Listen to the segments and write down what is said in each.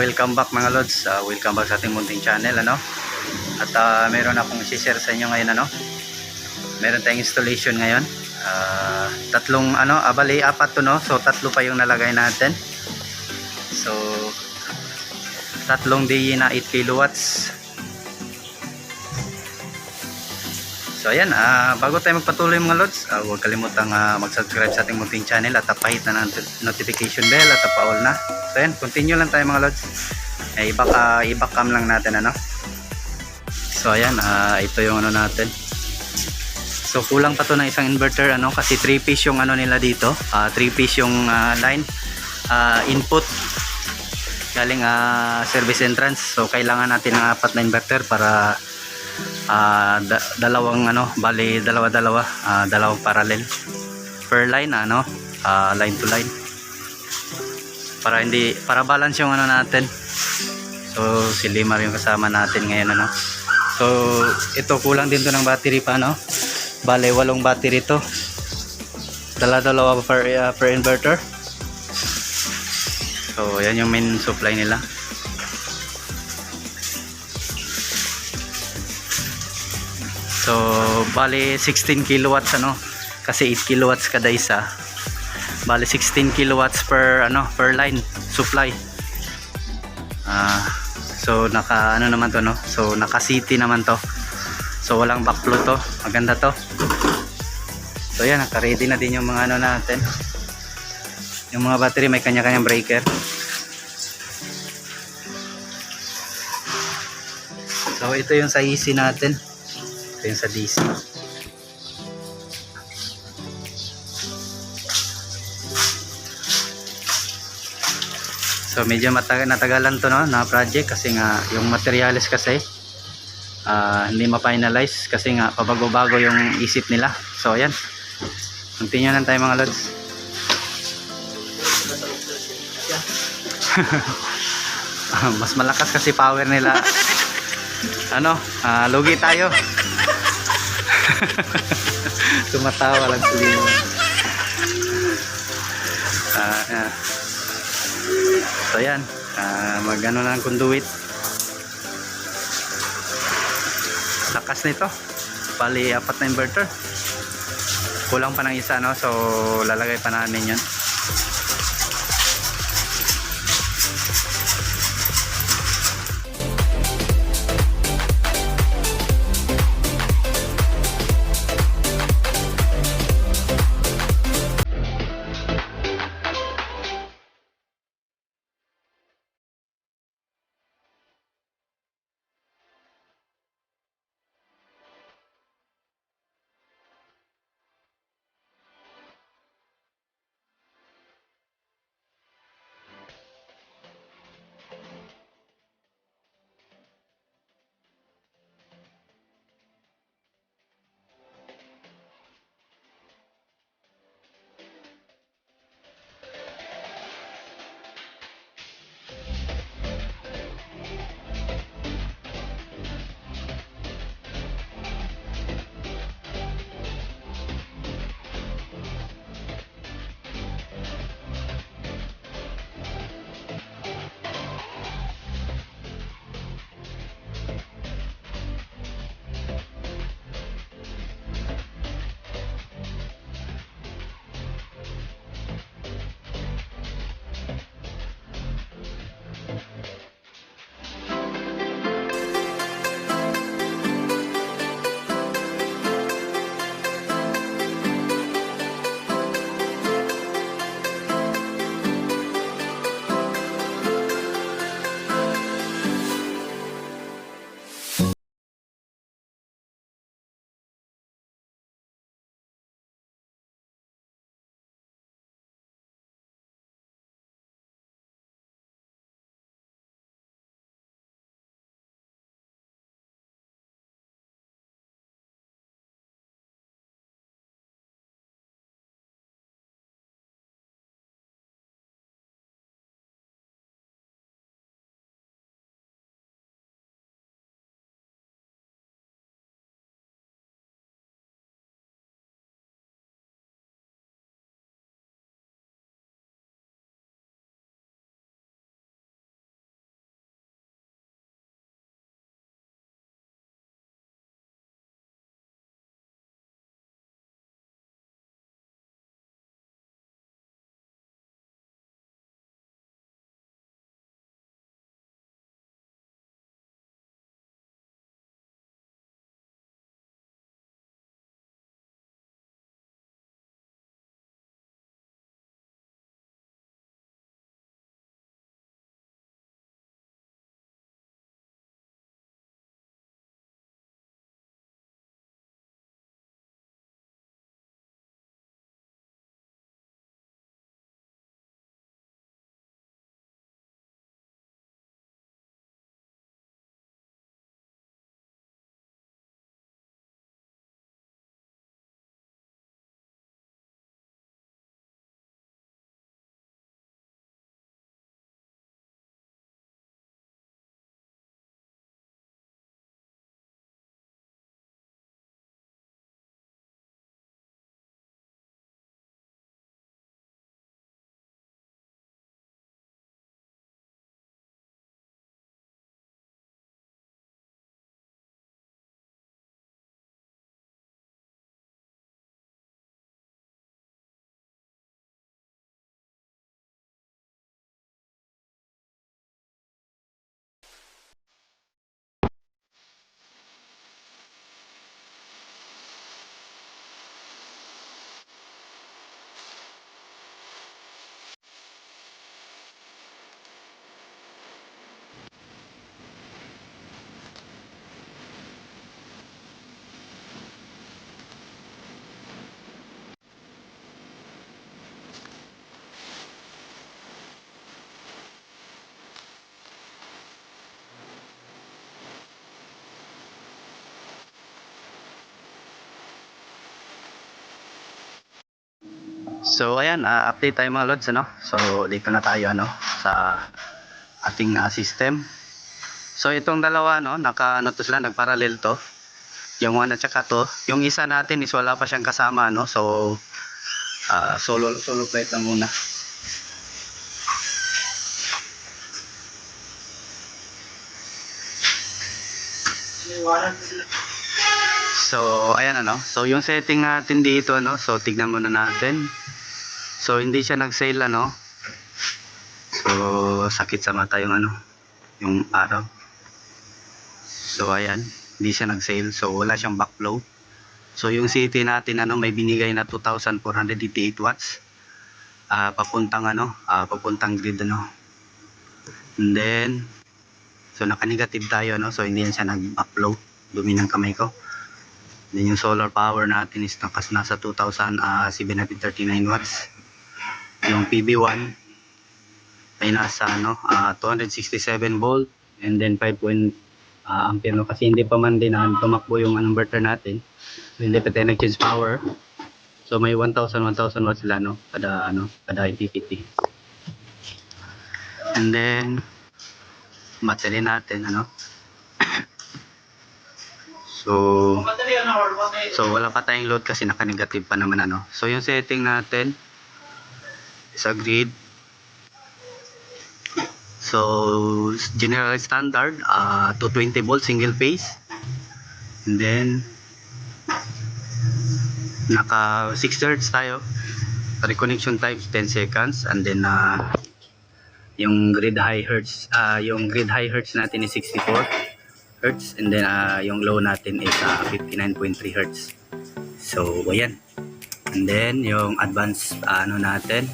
welcome back mga lods. Welcome back sa ating munting channel, ano. At meron akong i-share sa inyo ngayon, ano. Meron tayong installation ngayon. Tatlong bali apat to, no. So tatlo pa yung nalagay natin. So tatlong DE na 8 kilowatts. So ayan, bago tayo magpatuloy mga lods, huwag kalimutang mag-subscribe sa ating munting channel at pahit na ng notification bell at pa-all na. So ayan, continue lang tayo mga lods. I-back cam lang natin, ano. So ayan, ito yung natin. So kulang pa to ng isang inverter, ano, kasi 3-piece yung nila dito. 3-piece yung line, input galing service entrance. So kailangan natin ng apat na inverter para dalawang bali dalawang parallel per line, line to line, para balance yung natin. So si Limar yung kasama natin ngayon, ano. So ito kulang din to ng battery pa, bali 8 battery to, dalawa per inverter. So yan yung main supply nila. So bali 16 kilowatts, kasi 8 kilowatts kada isa. Bali 16 kilowatts per line supply. So naka naman to, so naka city naman to. So walang backflow to. Maganda to. So yan, naka-ready na din yung mga natin. Yung mga battery may kanya-kanyang breaker. So ito yung sa AC natin. Ito yung sa DC. So medyo natagalan to, na project, kasi nga yung materials kasi hindi ma-finalize, kasi nga pabago-bago yung isip nila. So ayan, continue lang tayo mga lods. Mas malakas kasi power nila. Lugi tayo. Tumatawa lang sila. So yan, magano lang conduit. Lakas nito, bali 4 na inverter, kulang pa ng isa, so lalagay pa namin yun. So ayan, update tayo mga lods, ano. So dito na tayo, ano, sa ating system. So itong dalawa, no, ano to sila, nagparallel to. Yung one at saka to. Yung isa natin is wala pa siyang kasama, no. So solo plate lang muna. So ayan, ano. So yung setting natin dito, no. So tignan muna natin. So hindi siya nag-sale, ano. So sakit sa mata yung ano, yung araw. So ayan, hindi siya nag-sale. So wala siyang backflow. So yung city natin, ano, may binigay na 2,488 watts. Papuntang ano, papuntang grid, ano. And then so naka-negative tayo, no. So hindi yan siya nag-upload. Dumi ng kamay ko. Then yung solar power natin is nasa 2,739 watts. Yung PB1 ay nasa ano, 267 volt and then 5 ampere, no, kasi hindi pa man din tumakbo yung inverter natin. So, hindi pa tayo nag-change power. So may 1,000 watts sila, no, kada IPPT. And then battery natin, ano. So wala pa tayong load kasi naka-negative pa naman, ano. So yung setting natin is a grid. So general standard, 220 volt single phase. And then naka 6 Hz tayo. Reconnection time 10 seconds. And then yung grid high hertz natin is 64 Hz. And then yung low natin is 59.3 Hz. So ayan. And then yung advanced ano natin.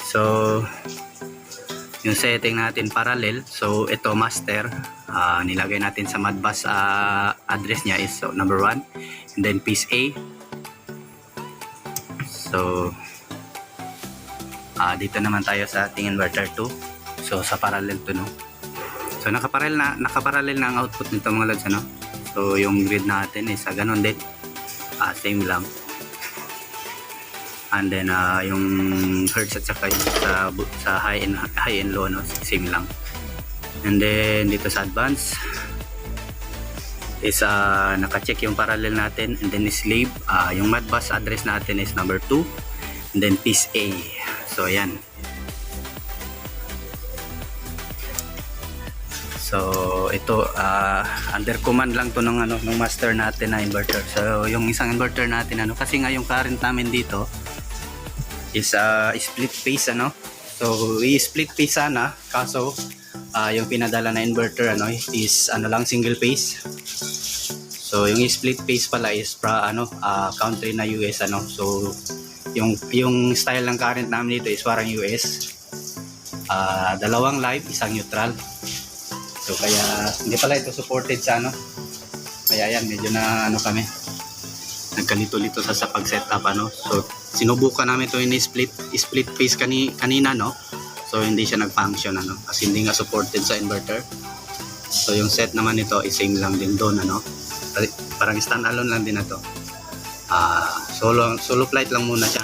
So yung setting natin parallel. So ito master, nilagay natin sa Modbus address niya is so, number 1. And then piece A. So dito naman tayo sa ating inverter 2. So sa parallel to, no. So nakaparallel na ang output nito mga lods, ano. So yung grid natin is ganun din. Same lang. And then yung hertz at saka sa high and low, no, same lang. And then dito sa advance is naka-check yung parallel natin. And then slave, yung Modbus address natin is number 2. And then piece A. So ayan. So ito under command lang to ng ano, ng master natin na inverter. So yung isang inverter natin, ano, kasi nga yung current namin dito is split phase, ano. So i-split phase sana, kaso yung pinadala na inverter, ano, is ano lang, single phase. So yung split phase pala is country na US, ano. So yung style ng current namin dito is parang US. Dalawang live, isang neutral. So kaya hindi pala ito supported sa ano. Kaya yan, medyo na ano kami, nagkalito-lito sa pag-setup, ano. So sinubukan namin ito in split phase kanina, no. So hindi siya nag-function, ano, kasi hindi nga supported sa inverter. So yung set naman nito is same lang din doon, ano. Parang stand-alone lang din na to. Solo flight lang muna siya.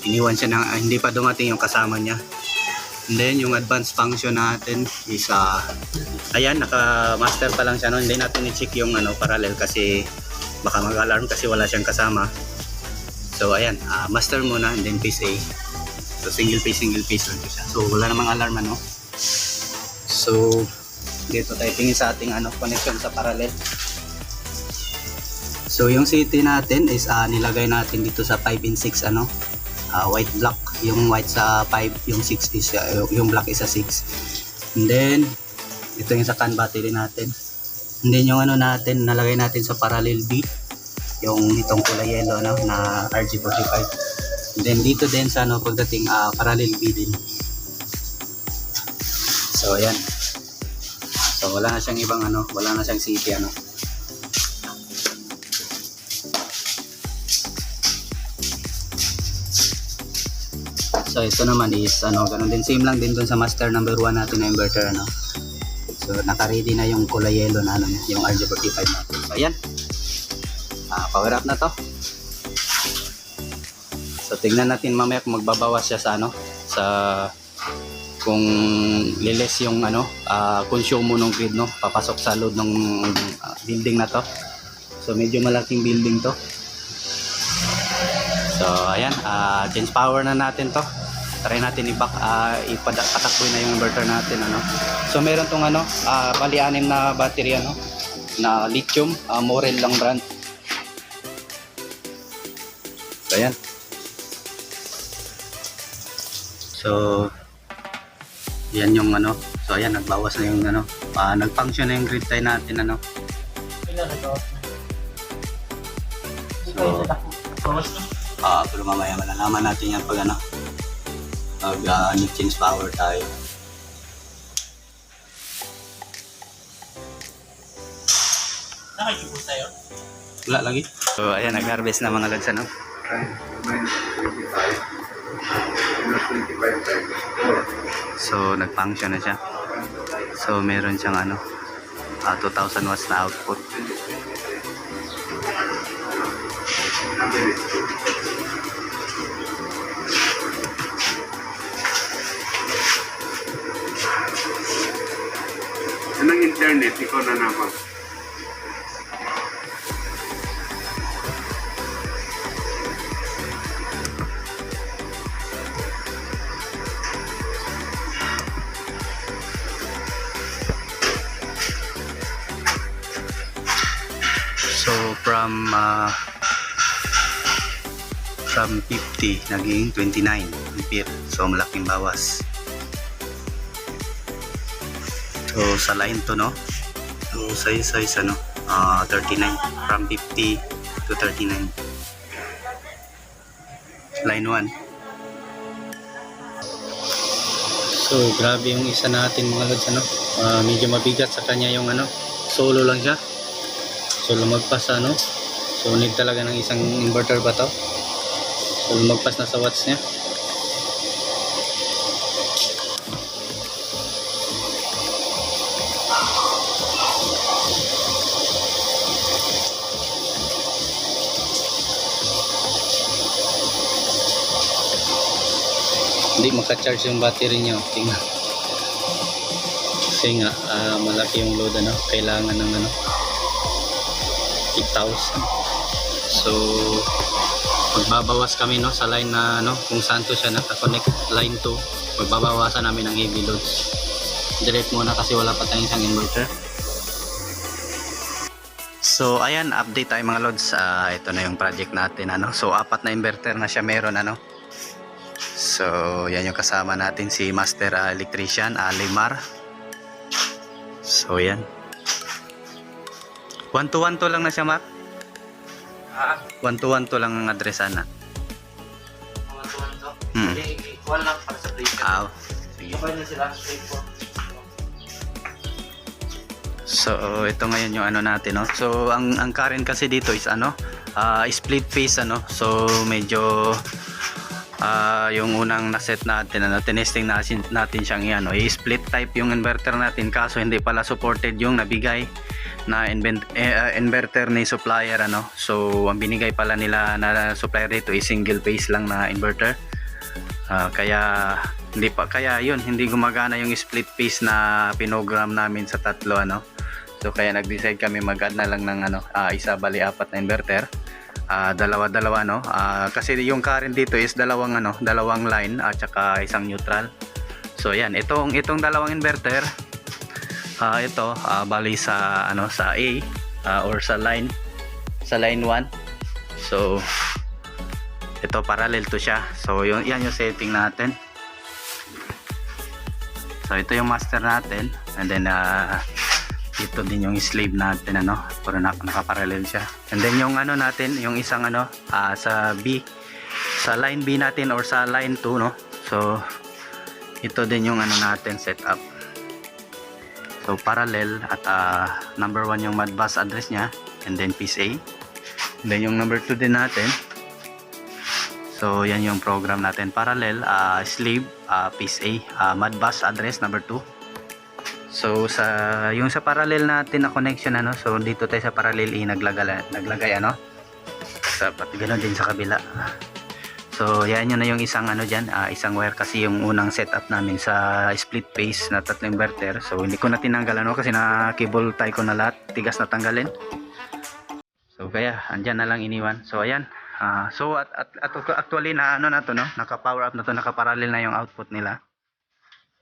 Iniwan siya na hindi pa dumating yung kasama niya. And then yung advanced function natin is ayan, naka-master pa lang siya, no. Hindi natin i-check yung ano, parallel kasi baka mag-alarm kasi wala siyang kasama. So ayan, master muna and then phase A. So single phase lang siya. So wala namang alarm, ano. So dito tayo tingin sa ating ano, connection sa parallel. So yung CT natin is nilagay natin dito sa 5 and 6, ano. White black, yung white sa 5, yung 6 is yung black is sa 6. And then ito yung sa CAN battery natin. And then yung ano natin, nalagay natin sa parallel B, yung itong kulay yellow, ano, na RG45. And then dito din sa ano, pagdating parallel B din. So ayan. So wala na siyang ibang ano, wala na siyang CT, ano. So ito naman is ano, ganun din, same lang din dun sa master number 1 natin na inverter, ano. So naka-ready na yung kulay yellow na ano, yung RG45 natin. So ayan. Power up na to. So So tingnan natin mamaya kung magbabawas siya sa ano, sa kung liles yung ano, konsumo ng grid, no, papasok sa load ng building na to. So medyo malaking building to. So ayan, change power na natin to. Try natin ipatakbo na yung inverter natin, ano. So meron tong ano, bali 6 na battery, ano, na lithium, Morel lang brand. So ayan. So yan yung ano. So ayan, nagbawas na yung ano, nag-function na yung grid tie natin, ano. So pero mamaya malalaman natin yan pag ano, change power tayo. Nakikipos tayo? Wala lagi. So ayan, nag-harvest na mga lods, ano. So nag-function na siya. So meron siyang ano, 2000 watts na output. Anong internet? Ikaw na naman. So from 50 naging 29 ampere. So malaking bawas. So sa line to, no. So size ano, 39 from 50 to 39. Line 1. So grabe yung isa natin mga lods, ano. Medyo mabigat sa kanya yung ano, solo lang siya. So lumagpas, ano. So need talaga ng isang inverter ba to. So lumagpas na sa watts niya. Hindi maka-charge yung battery niya. Tingnan. Kasi nga malaki yung load, ano. Kailangan ng ano 8,000. So magbabawas kami, no, sa line na ano, kung saan to siya naka-connect, line 2. Magbabawasan namin ang heavy loads. Direct muna kasi wala pa tayong isang inverter. So ayan, update tayo mga loads. Ito na yung project natin, ano. So 4 na inverter na siya meron, ano. So yan yung kasama natin, si Master Electrician Limar. So yan, 1-to-1 lang na siya, Mark. 1-to-1 lang ang adresan na. 1-to-1 to? Hmm. Hindi, ikuha lang para sa breaker. Sige. Sabay na sila, straight po. So ito ngayon yung ano natin, no. So ang current kasi dito is ano, split phase, ano. So medyo yung unang naset natin, ano, tinesting natin siyang ano, i-split type yung inverter natin, kaso hindi pala supported yung nabigay na inverter ni supplier, ano. So ang binigay pala nila na supplier dito is single phase lang na inverter. Kaya hindi gumagana yung split phase na pinogram namin sa tatlo, ano. So kaya nag-decide kami mag-add na lang ng ano, isa bali 4 na inverter. Dalawa-dalawa, no. Kasi yung current dito is dalawang line at saka isang neutral. So yan, itong dalawang inverter, ito bali sa ano, sa A, or sa line 1. So ito parallel to siya. So yan yung setting natin. So ito yung master natin, and then ito din yung slave natin, ano, pero nakaparallel siya. And then yung ano natin, yung isang ano, sa B, sa line B natin or sa line 2, no. So ito din yung ano natin setup. So parallel at number 1 yung Modbus address niya, and then piece A. And then yung number 2 din natin. So yan yung program natin, parallel, slave, piece A, Modbus address number 2. So sa parallel natin na connection, ano, so dito tayo sa parallel naglagay ano, sa pati ganoon din sa kabila. So So yan yun na yung isang ano dyan, isang wire kasi yung unang setup namin sa split phase na tatlong inverter. So hindi ko na tinanggal ano kasi na cable tie ko na lahat, tigas na tanggalin. So kaya andyan na lang iniwan. So ayan. So actually na ano na to no, naka power up na to, naka parallel na yung output nila.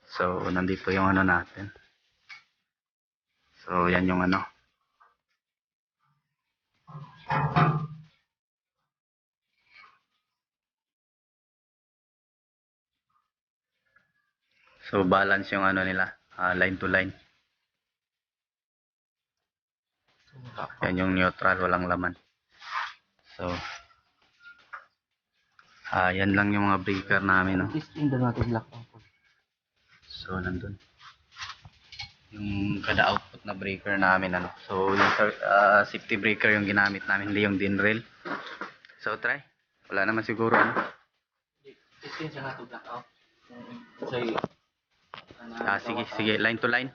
So nandito yung ano natin. So yan yung ano. So balance yung ano nila, line to line. Yan yung neutral, walang laman. So yan lang yung mga breaker namin, no. So nandun yung kada output na breaker namin, ano. So yung safety breaker yung ginamit namin, hindi yung DIN rail. So try, wala naman siguro ano. Testing siya nga ito black out. Sige, line to line.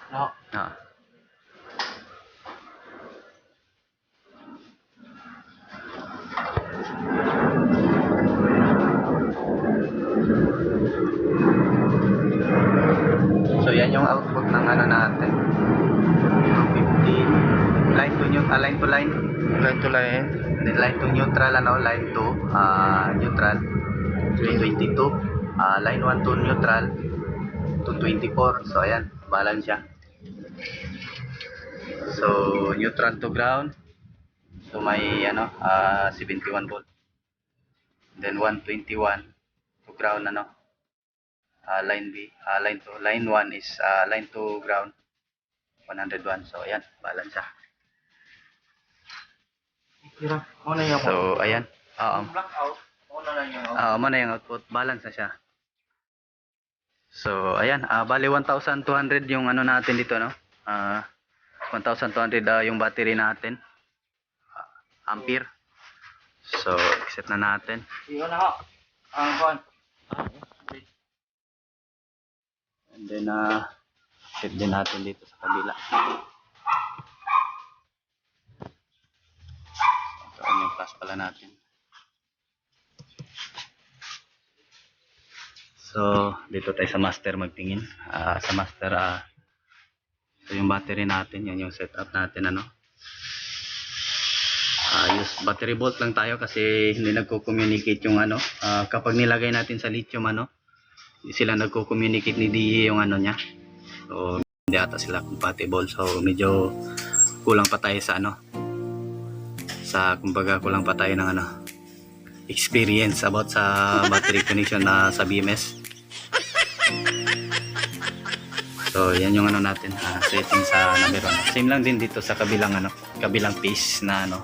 No. So yan yung output ng ano natin. 250 line to neutral, line to line. Line to line. Then line to neutral, ano, line to neutral 322. Line 1 to neutral 224. So ayan, balance siya. So neutral to ground. So may ano 71 volt. Then 121 to ground, ano. Line B, line 1 is line to ground 101. So ayan, balance siya. Muna yung So ayan. black out. Muna lang yung Muna yung output, balance na siya. So ayan, bali 1,200 yung ano natin dito, no. 1,200 yung battery natin. Ampere. So exit na natin. Iyon na ho. Ang kuhan. And then set din natin dito sa kabila. So ano yung flash pala natin. So dito tayo sa master magtingin. Sa master so yung battery natin, yan yung setup natin, ano. Use battery volt lang tayo kasi hindi nagko-communicate yung ano, kapag nilagay natin sa lithium, ano, sila nagko-communicate ni DE yung ano niya. So hindi ata sila compatible. So medyo kulang pa tayo sa ano, kumbaga kulang pa tayo ng ano, experience about sa battery connection na sa BMS. So yan yung ano natin, setting sa number 1. Same lang din dito sa kabilang ano, kabilang piece na ano,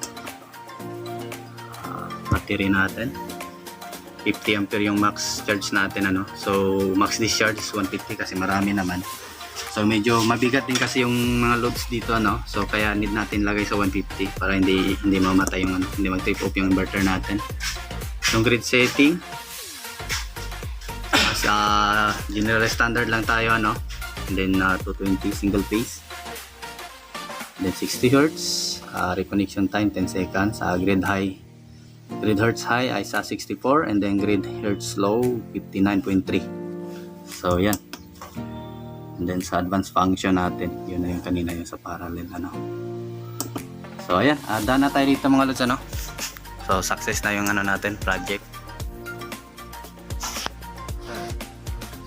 battery natin. 50 ampere yung max charge natin, ano. So max discharge is 150 kasi marami naman. So medyo mabigat din kasi yung mga loads dito, ano. So kaya need natin lagay sa 150 para hindi mamatay yung ano, hindi mag-trip off yung inverter natin. Yung grid setting as general standard lang tayo, ano. And then 220 single phase. And then 60 Hz, reconnection time 10 seconds, grid hertz high ay sa 64, and then grid hertz low 59.3. So yan. And then sa advanced function natin, yun na yung kanina yung sa parallel, ano. So ayan, done na tayo dito mga lods, ano. So success na yung ano natin, project.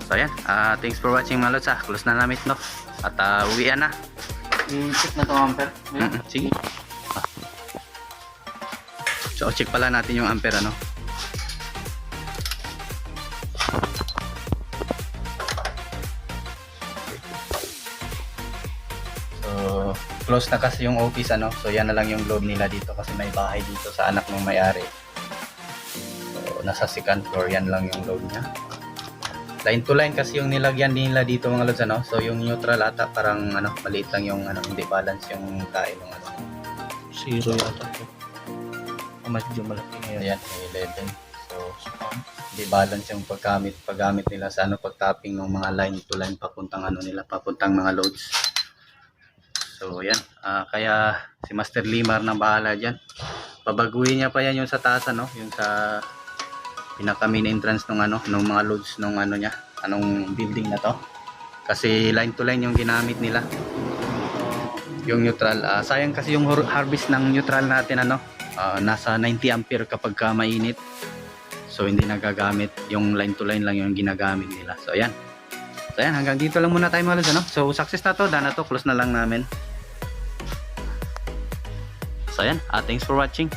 So ayan, thanks for watching mga lods, close na namin, no. At uwian na. I-check na ito ampere. Sige. So check pala natin yung ampere, ano. So close na kasi yung office, ano. So yan na lang yung load nila dito kasi may bahay dito sa anak ng may-ari. So nasa second floor, yan lang yung load niya. Line to line kasi yung nilagyan nila dito mga lods, ano. So yung neutral ata parang ano, maliit lang yung ano, hindi balance yung kain ng ano. Zero yata ito. Medyo malaki ngayon. Ayan, 11. So hindi balance yung paggamit nila sa ano, pag-tapping ng mga line to line papuntang ano nila, papuntang mga loads. So yan, kaya si Master Limar na bahala dyan. babaguhin niya pa yan yung sa taas, ano, yung sa pinaka main entrance ng ano, ng mga loads ng ano niya, anong building na to. Kasi line to line yung ginamit nila. Yung neutral, sayang kasi yung harvest ng neutral natin, ano, nasa 90 ampere kapag ka mainit. So hindi nagagamit, yung line to line lang yung ginagamit nila. So ayan. So ayan, hanggang dito lang muna tayo mga lods, ano. So success na to, done na to, close na lang namin. So ayan, thanks for watching.